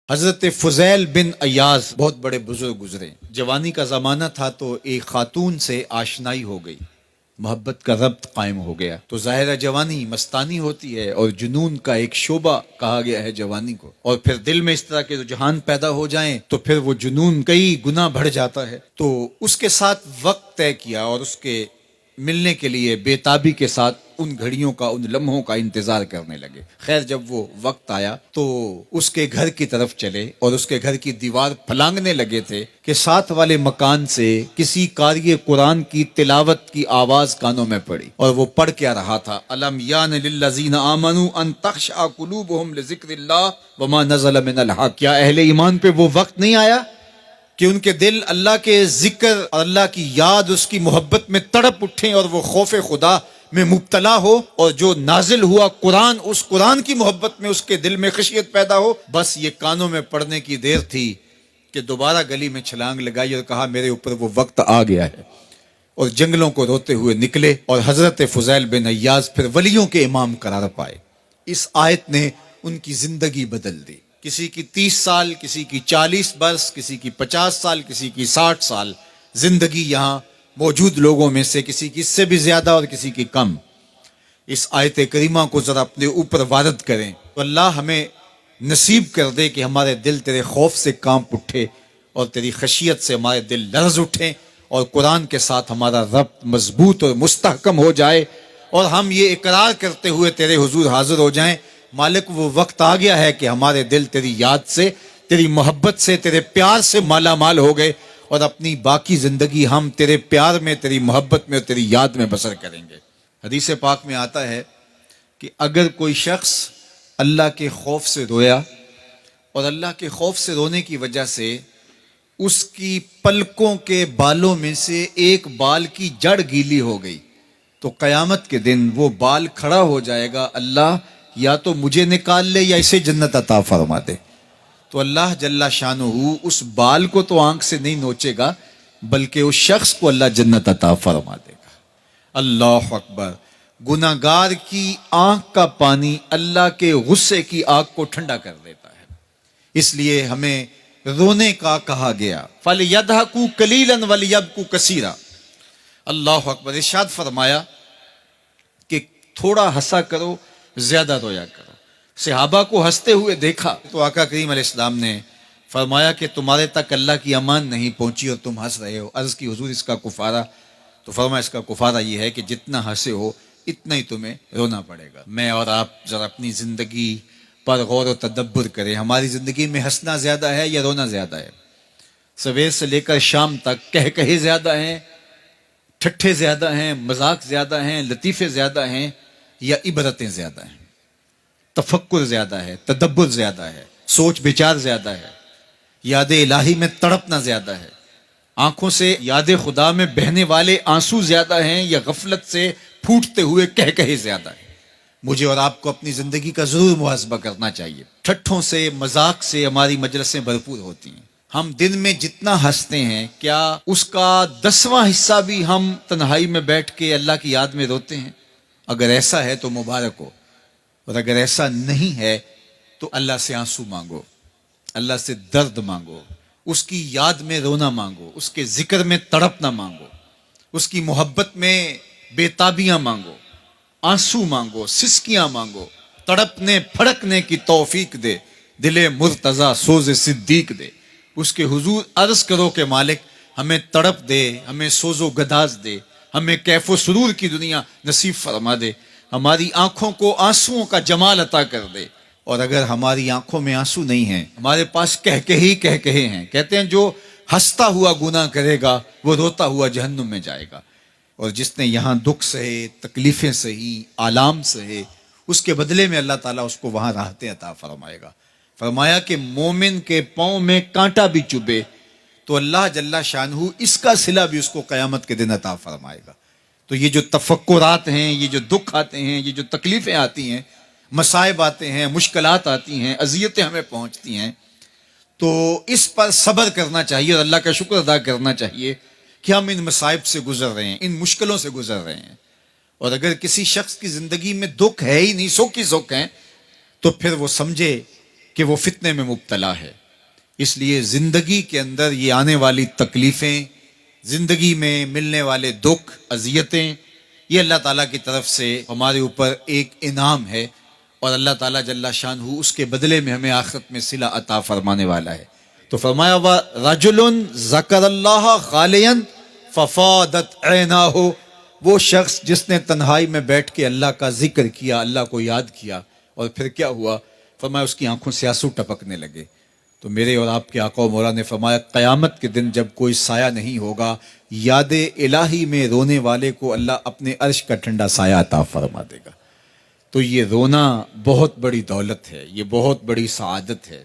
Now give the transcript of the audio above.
حضرت فضیل بن ایاز بہت بڑے بزرگ گزرے. جوانی کا زمانہ تھا تو ایک خاتون سے آشنائی ہو گئی، محبت کا ربط قائم ہو گیا. تو ظاہرہ جوانی مستانی ہوتی ہے اور جنون کا ایک شعبہ کہا گیا ہے جوانی کو، اور پھر دل میں اس طرح کے رجحان پیدا ہو جائیں تو پھر وہ جنون کئی گنا بڑھ جاتا ہے. تو اس کے ساتھ وقت طے کیا اور اس کے ملنے کے لیے بے تابی کے ساتھ ان گھڑیوں کا، ان لمحوں کا انتظار کرنے لگے. خیر جب وہ وقت آیا تو اس کے گھر کی طرف چلے اور اس کے گھر کی دیوار پھلانگنے لگے تھے کہ ساتھ والے مکان سے کسی قاری قرآن کی تلاوت کی آواز کانوں میں پڑی. اور وہ پڑھ کیا رہا تھا، الم یان للذین آمنوا ان تخشع قلوبهم لذکر اللہ وما نزل من الحق. کیا اہل ایمان پہ وہ وقت نہیں آیا کہ ان کے دل اللہ کے ذکر اور اللہ کی یاد، اس کی محبت میں تڑپ اٹھیں اور وہ خوف خدا میں مبتلا ہو، اور جو نازل ہوا قرآن، اس قرآن کی محبت میں اس کے دل میں خشیت پیدا ہو. بس یہ کانوں میں پڑنے کی دیر تھی کہ دوبارہ گلی میں چھلانگ لگائی اور کہا میرے اوپر وہ وقت آ گیا ہے، اور جنگلوں کو روتے ہوئے نکلے. اور حضرت فضیل بن ایاز پھر ولیوں کے امام قرار پائے. اس آیت نے ان کی زندگی بدل دی. کسی کی 30 سال، کسی کی 40 برس، کسی کی 50 سال، کسی کی 60 سال زندگی یہاں موجود لوگوں میں سے کسی کی اس سے بھی زیادہ اور کسی کی کم. اس آیت کریمہ کو ذرا اپنے اوپر وارد کریں تو اللہ ہمیں نصیب کر دے کہ ہمارے دل تیرے خوف سے کانپ اٹھے اور تیری خشیت سے ہمارے دل لرز اٹھیں، اور قرآن کے ساتھ ہمارا ربط مضبوط اور مستحکم ہو جائے، اور ہم یہ اقرار کرتے ہوئے تیرے حضور حاضر ہو جائیں، مالک وہ وقت آ گیا ہے کہ ہمارے دل تیری یاد سے، تیری محبت سے، تیرے پیار سے مالا مال ہو گئے، اور اپنی باقی زندگی ہم تیرے پیار میں، تیری محبت میں اور تیری یاد میں بسر کریں گے. حدیث پاک میں آتا ہے کہ اگر کوئی شخص اللہ کے خوف سے رویا اور اللہ کے خوف سے رونے کی وجہ سے اس کی پلکوں کے بالوں میں سے ایک بال کی جڑ گیلی ہو گئی تو قیامت کے دن وہ بال کھڑا ہو جائے گا، اللہ یا تو مجھے نکال لے یا اسے جنت عطا فرما دے. تو اللہ جل شانہ اس بال کو تو آنکھ سے نہیں نوچے گا، بلکہ اس شخص کو اللہ جنت عطا فرما دے گا. اللہ اکبر. گناہگار کی آنکھ کا پانی اللہ کے غصے کی آگ کو ٹھنڈا کر دیتا ہے. اس لیے ہمیں رونے کا کہا گیا، فَلْيَضْحَكُوا قَلِيلًا وَلْيَبْكُوا كَثِيرًا. اللہ اکبر. ارشاد فرمایا کہ تھوڑا ہنسا کرو، زیادہ رویا کرو. صحابہ کو ہنستے ہوئے دیکھا تو آقا کریم علیہ السلام نے فرمایا کہ تمہارے تک اللہ کی امان نہیں پہنچی اور تم ہنس رہے ہو. عرض کی حضور اس کا کفارہ؟ تو فرمایا اس کا کفارہ یہ ہے کہ جتنا ہنسے ہو اتنا ہی تمہیں رونا پڑے گا. میں اور آپ ذرا اپنی زندگی پر غور و تدبر کریں. ہماری زندگی میں ہنسنا زیادہ ہے یا رونا زیادہ ہے؟ سویر سے لے کر شام تک کہے زیادہ ہیں، ٹھٹھے زیادہ ہیں، مذاق زیادہ ہیں، لطیفے زیادہ ہیں، یا عبرتیں زیادہ ہیں؟ تفکر زیادہ ہے، تدبر زیادہ ہے، سوچ بچار زیادہ ہے، یاد الہی میں تڑپنا زیادہ ہے، آنکھوں سے یاد خدا میں بہنے والے آنسو زیادہ ہیں، یا غفلت سے پھوٹتے ہوئے کہے زیادہ ہیں؟ مجھے اور آپ کو اپنی زندگی کا ضرور محاسبہ کرنا چاہیے. ٹھٹھوں سے، مذاق سے ہماری مجلسیں بھرپور ہوتی ہیں. ہم دن میں جتنا ہنستے ہیں کیا اس کا 10واں حصہ بھی ہم تنہائی میں بیٹھ کے اللہ کی یاد میں روتے ہیں؟ اگر ایسا ہے تو مبارک ہو، اور اگر ایسا نہیں ہے تو اللہ سے آنسو مانگو، اللہ سے درد مانگو، اس کی یاد میں رونا مانگو، اس کے ذکر میں تڑپنا مانگو، اس کی محبت میں بے تابیاں مانگو، آنسو مانگو، سسکیاں مانگو. تڑپنے پھڑکنے کی توفیق دے، دل مرتضی سوز صدیق دے. اس کے حضور عرض کرو کہ مالک ہمیں تڑپ دے، ہمیں سوز و گداز دے، ہمیں کیف و سرور کی دنیا نصیب فرما دے، ہماری آنکھوں کو آنسوؤں کا جمال عطا کر دے. اور اگر ہماری آنکھوں میں آنسو نہیں ہیں، ہمارے پاس کہے ہیں، کہتے ہیں جو ہنستا ہوا گناہ کرے گا وہ روتا ہوا جہنم میں جائے گا، اور جس نے یہاں دکھ سہے، تکلیفیں سہی، آلام سہے، اس کے بدلے میں اللہ تعالیٰ اس کو وہاں راحتیں عطا فرمائے گا. فرمایا کہ مومن کے پاؤں میں کانٹا بھی چبھے تو اللہ جل شانہ اس کا صلہ بھی اس کو قیامت کے دن عطا فرمائے گا. تو یہ جو تفکرات ہیں، یہ جو دکھ آتے ہیں، یہ جو تکلیفیں آتی ہیں، مصائب آتے ہیں، مشکلات آتی ہیں، اذیتیں ہمیں پہنچتی ہیں، تو اس پر صبر کرنا چاہیے اور اللہ کا شکر ادا کرنا چاہیے کہ ہم ان مصائب سے گزر رہے ہیں، ان مشکلوں سے گزر رہے ہیں. اور اگر کسی شخص کی زندگی میں دکھ ہے ہی نہیں، سکھ ہی سکھ ہیں، تو پھر وہ سمجھے کہ وہ فتنے میں مبتلا ہے. اس لیے زندگی کے اندر یہ آنے والی تکلیفیں، زندگی میں ملنے والے دکھ، اذیتیں، یہ اللہ تعالیٰ کی طرف سے ہمارے اوپر ایک انعام ہے، اور اللہ تعالیٰ جل شانہ اس کے بدلے میں ہمیں آخرت میں صلہ عطا فرمانے والا ہے. تو فرمایا رجل ذکر اللہ خالیا ففاضت عیناہ، وہ شخص جس نے تنہائی میں بیٹھ کے اللہ کا ذکر کیا، اللہ کو یاد کیا، اور پھر کیا ہوا؟ فرمایا اس کی آنکھوں سے آنسو ٹپکنے لگے. تو میرے اور آپ کے آقا و مولا نے فرمایا قیامت کے دن جب کوئی سایہ نہیں ہوگا، یاد الہی میں رونے والے کو اللہ اپنے عرش کا ٹھنڈا سایہ عطا فرما دے گا. تو یہ رونا بہت بڑی دولت ہے، یہ بہت بڑی سعادت ہے.